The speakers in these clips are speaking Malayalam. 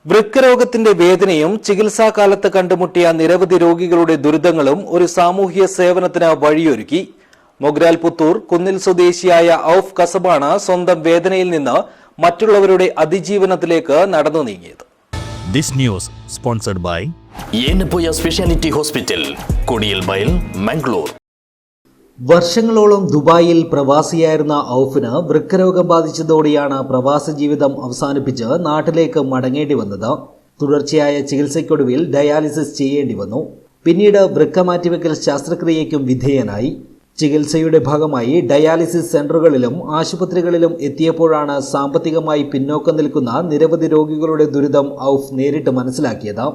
വൃക്കരോഗത്തിന്റെ വേദനയും ചികിത്സാകാലത്ത് കണ്ടുമുട്ടിയ നിരവധി രോഗികളുടെ ദുരിതങ്ങളും ഒരു സാമൂഹ്യ സേവനത്തിന് വഴിയൊരുക്കി. മൊഗ്രാൽ പുത്തൂർ കുന്നിൽ സ്വദേശിയായ ഔഫ് കസബാണ് സ്വന്തം വേദനയിൽ നിന്ന് മറ്റുള്ളവരുടെ അതിജീവനത്തിലേക്ക് നടന്നു നീങ്ങിയത്. This news sponsored by Yenappoya Speciality Hospital, Kodiyal Mile, Mangalore. വർഷങ്ങളോളം ദുബായിൽ പ്രവാസിയായിരുന്ന ഔഫിന് വൃക്കരോഗം ബാധിച്ചതോടെയാണ് പ്രവാസ ജീവിതം അവസാനിപ്പിച്ച് നാട്ടിലേക്ക് മടങ്ങേണ്ടി വന്നത്. തുടർച്ചയായ ചികിത്സയ്ക്കൊടുവിൽ ഡയാലിസിസ് ചെയ്യേണ്ടി വന്നു. പിന്നീട് വൃക്ക മാറ്റിവെക്കൽ ശസ്ത്രക്രിയയ്ക്കും വിധേയനായി. ചികിത്സയുടെ ഭാഗമായി ഡയാലിസിസ് സെന്ററുകളിലും ആശുപത്രികളിലും എത്തിയപ്പോഴാണ് സാമ്പത്തികമായി പിന്നോക്കം നിൽക്കുന്ന നിരവധി രോഗികളുടെ ദുരിതം ഔഫ് നേരിട്ട് മനസ്സിലാക്കിയത്.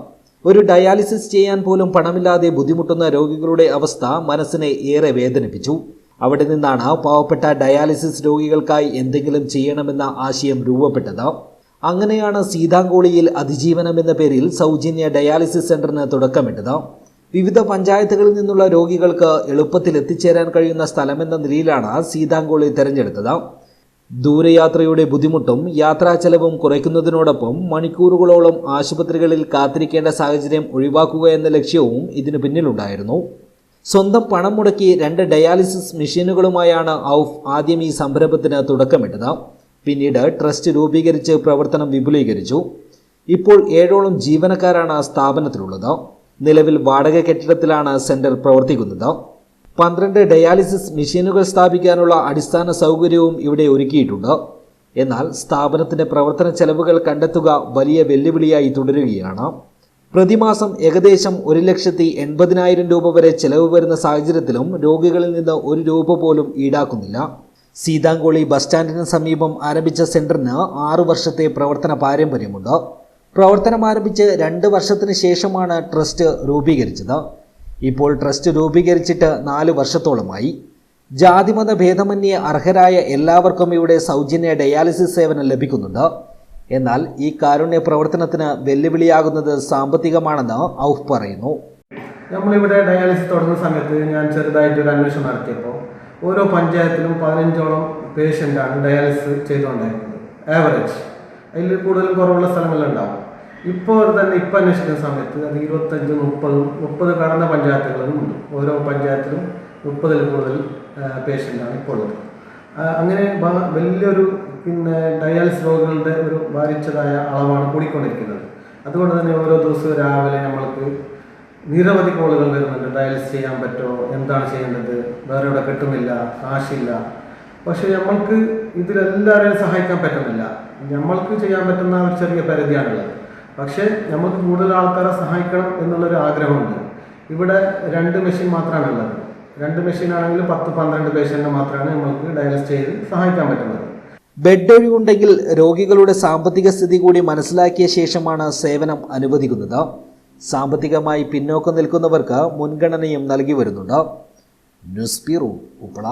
ഒരു ഡയാലിസിസ് ചെയ്യാൻ പോലും പണമില്ലാതെ ബുദ്ധിമുട്ടുന്ന രോഗികളുടെ അവസ്ഥ മനസ്സിനെ ഏറെ വേദനിപ്പിച്ചു. അവിടെ നിന്നാണ് പാവപ്പെട്ട ഡയാലിസിസ് രോഗികൾക്കായി എന്തെങ്കിലും ചെയ്യണമെന്ന ആശയം രൂപപ്പെട്ടത്. അങ്ങനെയാണ് സീതാങ്കോളിയിൽ അതിജീവനം എന്ന പേരിൽ സൗജന്യ ഡയാലിസിസ് സെന്ററിന് തുടക്കമിട്ടത്. വിവിധ പഞ്ചായത്തുകളിൽ നിന്നുള്ള രോഗികൾക്ക് എളുപ്പത്തിൽ എത്തിച്ചേരാൻ കഴിയുന്ന സ്ഥലമെന്ന നിലയിലാണ് സീതാങ്കോളി തിരഞ്ഞെടുത്തത്. ദൂരയാത്രയുടെ ബുദ്ധിമുട്ടും യാത്രാ ചെലവും കുറയ്ക്കുന്നതിനോടൊപ്പം മണിക്കൂറുകളോളം ആശുപത്രികളിൽ കാത്തിരിക്കേണ്ട സാഹചര്യം ഒഴിവാക്കുക എന്ന ലക്ഷ്യവും ഇതിനു പിന്നിലുണ്ടായിരുന്നു. സ്വന്തം പണം മുടക്കി 2 ഡയാലിസിസ് മെഷീനുകളുമായാണ് ഔഫ് ആദ്യം ഈ സംരംഭത്തിന് തുടക്കമിട്ടത്. പിന്നീട് ട്രസ്റ്റ് രൂപീകരിച്ച് പ്രവർത്തനം വിപുലീകരിച്ചു. ഇപ്പോൾ 7ഓളം ജീവനക്കാരാണ് സ്ഥാപനത്തിലുള്ളത്. നിലവിൽ വാടക കെട്ടിടത്തിലാണ് സെന്റർ പ്രവർത്തിക്കുന്നത്. 12 ഡയാലിസിസ് മെഷീനുകൾ സ്ഥാപിക്കാനുള്ള അടിസ്ഥാന സൗകര്യവും ഇവിടെ ഒരുക്കിയിട്ടുണ്ട്. എന്നാൽ സ്ഥാപനത്തിന്റെ പ്രവർത്തന ചെലവുകൾ കണ്ടെത്തുക വലിയ വെല്ലുവിളിയായി തുടരുകയാണ്. പ്രതിമാസം ഏകദേശം 1,80,000 രൂപ വരെ ചെലവ് വരുന്ന സാഹചര്യത്തിലും രോഗികളിൽ നിന്ന് 1 രൂപ പോലും ഈടാക്കുന്നില്ല. സീതാങ്കോളി ബസ് സ്റ്റാൻഡിന് സമീപം ആരംഭിച്ച സെന്ററിന് 6 വർഷത്തെ പ്രവർത്തന പാരമ്പര്യമുണ്ട്. പ്രവർത്തനം ആരംഭിച്ച് 2 വർഷത്തിന് ശേഷമാണ് ട്രസ്റ്റ് രൂപീകരിച്ചത്. ഇപ്പോൾ ട്രസ്റ്റ് രൂപീകരിച്ചിട്ട് 4 വർഷത്തോളമായി. ജാതിമത ഭേദമന്യേ അർഹരായ എല്ലാവർക്കും ഇവിടെ സൗജന്യ ഡയാലിസിസ് സേവനം ലഭിക്കുന്നുണ്ട്. എന്നാൽ ഈ കാരുണ്യ പ്രവർത്തനത്തിന് വെല്ലുവിളിയാകുന്നത് സാമ്പത്തികമാണെന്ന് ഔഫ് പറയുന്നു. നമ്മളിവിടെ ഡയാലിസിസ് തുടങ്ങുന്ന സമയത്ത് ഞാൻ ചെറുതായിട്ടൊരു അന്വേഷണം നടത്തിയപ്പോൾ ഓരോ പഞ്ചായത്തിലും 15ഓളം പേഷ്യൻ്റാണ് ഡയാലിസിസ് ചെയ്തുകൊണ്ടായിരുന്നത്. ആവറേജ് അതിൽ കൂടുതലും കുറവുള്ള സ്ഥലങ്ങളിലുണ്ടാവും. ഇപ്പോൾ അന്വേഷിക്കുന്ന സമയത്ത് അത് 25, 30 കടന്ന പഞ്ചായത്തുകളും ഉണ്ട്. ഓരോ പഞ്ചായത്തിലും 30-ൽ കൂടുതൽ പേഷ്യൻ്റാണ് ഇപ്പോൾ ഉള്ളത്. അങ്ങനെ വലിയൊരു ഡയാലിസിസ് രോഗികളുടെ ഒരു ഭാരിച്ചതായ അളവാണ് കൂടിക്കൊണ്ടിരിക്കുന്നത്. അതുകൊണ്ട് തന്നെ ഓരോ ദിവസവും രാവിലെ നമ്മൾക്ക് നിരവധി കോളുകൾ വരുന്നുണ്ട്. ഡയാലിസിസ് ചെയ്യാൻ പറ്റുമോ, എന്താണ് ചെയ്യേണ്ടത്, വേറെ ഇവിടെ കിട്ടുന്നില്ല, കാശില്ല. പക്ഷേ നമ്മൾക്ക് ഇതിലെല്ലാവരെയും സഹായിക്കാൻ പറ്റുന്നില്ല. നമ്മൾക്ക് ചെയ്യാൻ പറ്റുന്ന ഒരു ചെറിയ പരിധിയാണുള്ളത്. പക്ഷേ നമുക്ക് കൂടുതൽ ആൾക്കാരെ സഹായിക്കണം എന്നുള്ളൊരു ആഗ്രഹമുണ്ട്. ഇവിടെ 2 മെഷീൻ മാത്രമാണ് ഉള്ളത്. 2 മെഷീനാണെങ്കിൽ 10-12 പേഷ്യൻറ്റിനെ മാത്രമാണ് നമുക്ക് ഡയാലിസിസ് ചെയ്ത് സഹായിക്കാൻ പറ്റുന്നത്. ബെഡ് ഒഴിവുണ്ടെങ്കിൽ രോഗികളുടെ സാമ്പത്തിക സ്ഥിതി കൂടി മനസ്സിലാക്കിയ ശേഷമാണ് സേവനം അനുവദിക്കുന്നത്. സാമ്പത്തികമായി പിന്നോക്കം നിൽക്കുന്നവർക്ക് മുൻഗണനയും നൽകി വരുന്നുണ്ട്. News bureau, Uppala.